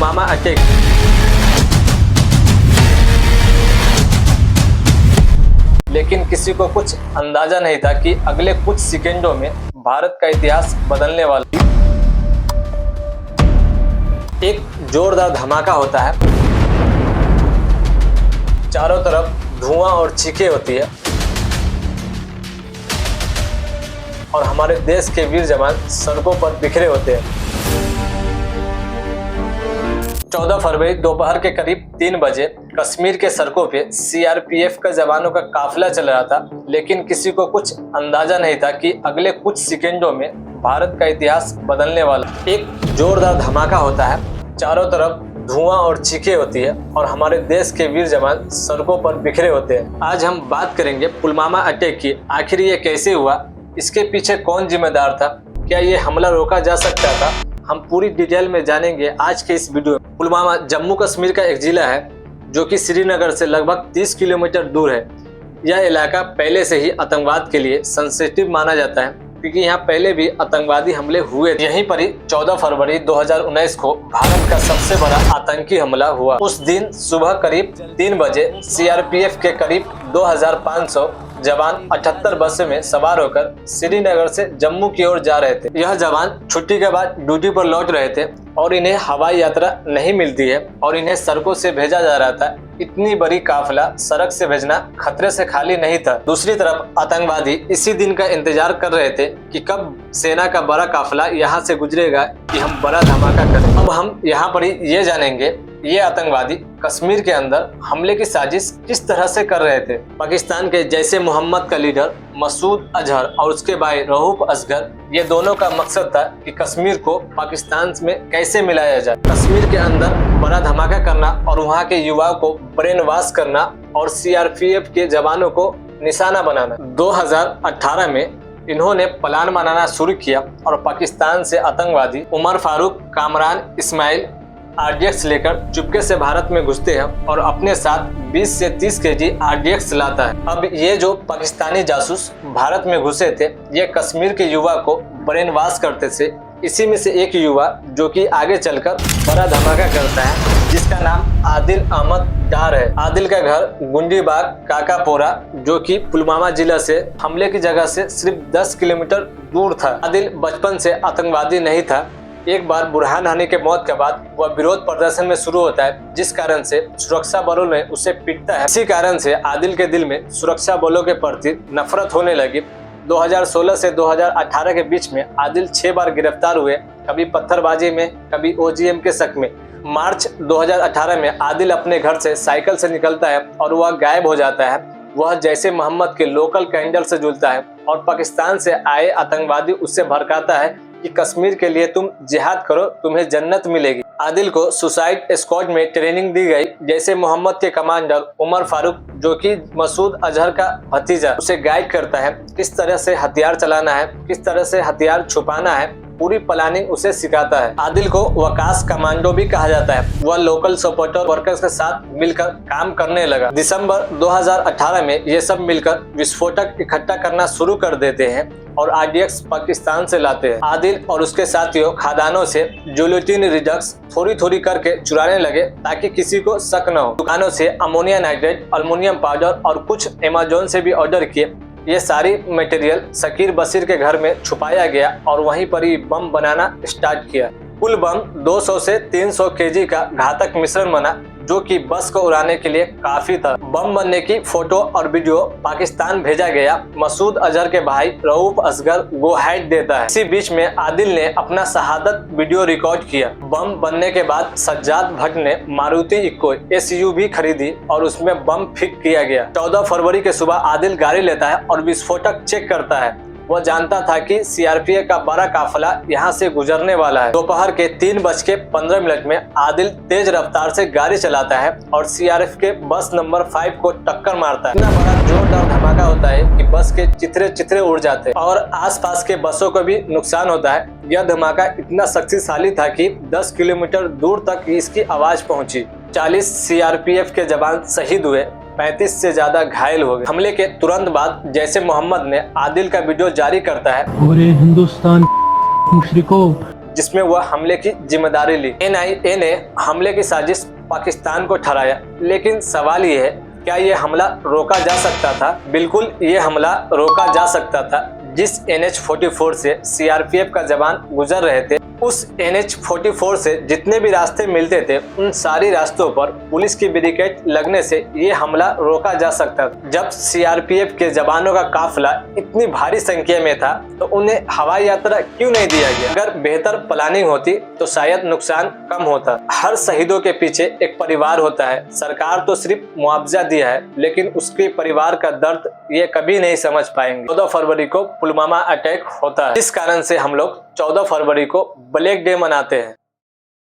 Pulwama attack. लेकिन किसी को कुछ अंदाजा नहीं था कि अगले कुछ सेकंडों में भारत का इतिहास बदलने वाला। एक जोरदार धमाका होता है, चारों तरफ धुआं और चीखें होती है और हमारे देश के वीर जवान सड़कों पर बिखरे होते हैं। 14 फरवरी दोपहर के करीब 3 बजे कश्मीर के सड़कों पे सीआरपीएफ के जवानों का काफिला चल रहा था, लेकिन किसी को कुछ अंदाजा नहीं था कि अगले कुछ सेकंडों में भारत का इतिहास बदलने वाला। एक जोरदार धमाका होता है, चारों तरफ धुआं और चीखें होती है और हमारे देश के वीर जवान सड़कों पर बिखरे होते हैं। आज हम बात करेंगे पुलवामा अटैक की। आखिर ये कैसे हुआ, इसके पीछे कौन जिम्मेदार था, क्या ये हमला रोका जा सकता था, हम पूरी डिटेल में जानेंगे आज के इस वीडियो में। पुलवामा जम्मू कश्मीर का एक जिला है जो कि श्रीनगर से लगभग 30 किलोमीटर दूर है। यह इलाका पहले से ही आतंकवाद के लिए सेंसिटिव माना जाता है क्योंकि यहाँ पहले भी आतंकवादी हमले हुए। यहीं पर ही 14 फरवरी 2019 को भारत का सबसे बड़ा आतंकी हमला हुआ। उस दिन सुबह करीब 3 बजे सीआरपीएफ के करीब 2500 जवान 78 बस में सवार होकर श्रीनगर से जम्मू की ओर जा रहे थे। यह जवान छुट्टी के बाद ड्यूटी पर लौट रहे थे और इन्हें हवाई यात्रा नहीं मिलती है और इन्हें सड़कों से भेजा जा रहा था। इतनी बड़ी काफिला सड़क से भेजना खतरे से खाली नहीं था। दूसरी तरफ आतंकवादी इसी दिन का इंतजार कर रहे थे कि कब सेना का बड़ा काफिला यहाँ से गुजरेगा कि हम बड़ा धमाका करें। अब हम यहाँ पर ये जानेंगे ये आतंकवादी कश्मीर के अंदर हमले की साजिश किस तरह से कर रहे थे। पाकिस्तान के जैसे मोहम्मद का लीडर मसूद अजहर और उसके भाई रऊफ असगर, ये दोनों का मकसद था कि कश्मीर को पाकिस्तान में कैसे मिलाया जाए। कश्मीर के अंदर बड़ा धमाका करना और वहाँ के युवाओं को ब्रेन वॉश करना और सीआरपीएफ के जवानों को निशाना बनाना। 2018 में इन्होंने प्लान बनाना शुरू किया और पाकिस्तान से आतंकवादी उमर फारूक, कामरान इस्माइल आरडीएक्स लेकर चुपके से भारत में घुसते हैं और अपने साथ 20 से 30 केजी आरडीएक्स लाता है। अब ये जो पाकिस्तानी जासूस भारत में घुसे थे, ये कश्मीर के युवा को ब्रेन वॉश करते थे। इसी में से एक युवा जो कि आगे चलकर बड़ा धमाका करता है, जिसका नाम आदिल अहमद डार है। आदिल का घर गुंडीबाग काकापोरा, जो कि पुलवामा जिला से हमले की जगह से सिर्फ 10 किलोमीटर दूर था। आदिल बचपन से आतंकवादी नहीं था। एक बार बुरहान हानी के मौत के बाद वह विरोध प्रदर्शन में शुरू होता है, जिस कारण से सुरक्षा बलों ने उसे पीटता है। इसी कारण से आदिल के दिल में सुरक्षा बलों के प्रति नफरत होने लगी। 2016 से 2018 के बीच में आदिल 6 बार गिरफ्तार हुए, कभी पत्थरबाजी में, कभी ओजीएम के शक में। मार्च 2018 में आदिल अपने घर से साइकिल से निकलता है और वह गायब हो जाता है। वह जैसे मोहम्मद के लोकल कैंडल से जुड़ता है और पाकिस्तान से आए आतंकवादी उससे भड़काता है कि कश्मीर के लिए तुम जिहाद करो, तुम्हें जन्नत मिलेगी। आदिल को सुसाइड स्क्वाड में ट्रेनिंग दी गई, जैसे मोहम्मद के कमांडर उमर फारूक, जो कि मसूद अजहर का भतीजा, उसे गाइड करता है किस तरह से हथियार चलाना है, किस तरह से हथियार छुपाना है। पूरी प्लानिंग उसे सिखाता है। आदिल को वकास कमांडो भी कहा जाता है। वह लोकल सपोर्टर वर्कर्स के साथ मिलकर काम करने लगा। दिसंबर 2018 में ये सब मिलकर विस्फोटक इकट्ठा करना शुरू कर देते हैं और आरडीएक्स पाकिस्तान से लाते हैं। आदिल और उसके साथियों खादानों से ज्यूलेटिन रिडक्स थोड़ी थोड़ी करके चुराने लगे ताकि किसी को शक न हो। दुकानों से अमोनिया नाइट्रेट, अल्युमिनियम पाउडर और कुछ अमेज़न से भी ऑर्डर किए। ये सारी मटेरियल शकीर बशीर के घर में छुपाया गया और वहीं पर ही बम बनाना स्टार्ट किया। कुल बम 200 से 300 केजी का घातक मिश्रण बना, जो कि बस को उड़ाने के लिए काफी था। बम बनने की फोटो और वीडियो पाकिस्तान भेजा गया। मसूद अजहर के भाई रऊफ असगर गो हेड देता है। इसी बीच में आदिल ने अपना शहादत वीडियो रिकॉर्ड किया। बम बनने के बाद सज्जाद भट्ट ने मारुति इको SUV खरीदी और उसमें बम फिट किया गया। 14 फरवरी के सुबह आदिल गाड़ी लेता है और विस्फोटक चेक करता है। वह जानता था कि सीआरपीएफ का बड़ा काफिला यहाँ से गुजरने वाला है। दोपहर के 3:15 में आदिल तेज रफ्तार से गाड़ी चलाता है और सीआरपीएफ के बस नंबर 5 को टक्कर मारता है। इतना बड़ा जोरदार धमाका होता है कि बस के चित्रे चित्रे उड़ जाते हैं और आसपास के बसों को भी नुकसान होता है। यह धमाका इतना शक्तिशाली था कि 10 किलोमीटर दूर तक इसकी आवाज पहुंची। 40 सीआरपीएफ के जवान शहीद हुए, 35 से ज्यादा घायल हो गए। हमले के तुरंत बाद जैसे मोहम्मद ने आदिल का वीडियो जारी करता है, पूरे हिंदुस्तान मुशरिकों, जिसमें वह हमले की जिम्मेदारी ली। NIA ने हमले की साजिश पाकिस्तान को ठहराया, लेकिन सवाल ये है, क्या ये हमला रोका जा सकता था? बिल्कुल, ये हमला रोका जा सकता था। जिस NH-44 से CRPF का जवान गुजर रहे थे, उस NH-44 से जितने भी रास्ते मिलते थे, उन सारी रास्तों पर पुलिस की बैरिकेड लगने से ये हमला रोका जा सकता था। जब CRPF के जवानों का काफिला इतनी भारी संख्या में था, तो उन्हें हवाई यात्रा क्यों नहीं दिया गया? अगर बेहतर प्लानिंग होती तो शायद नुकसान कम होता। हर शहीदों के पीछे एक परिवार होता है। सरकार तो सिर्फ मुआवजा दिया है, लेकिन उसके परिवार का दर्द ये कभी नहीं समझ पाएंगे। 14 फरवरी को पुलवामा अटैक होता है, इस कारण से हम लोग 14 फरवरी को ब्लैक डे मनाते हैं।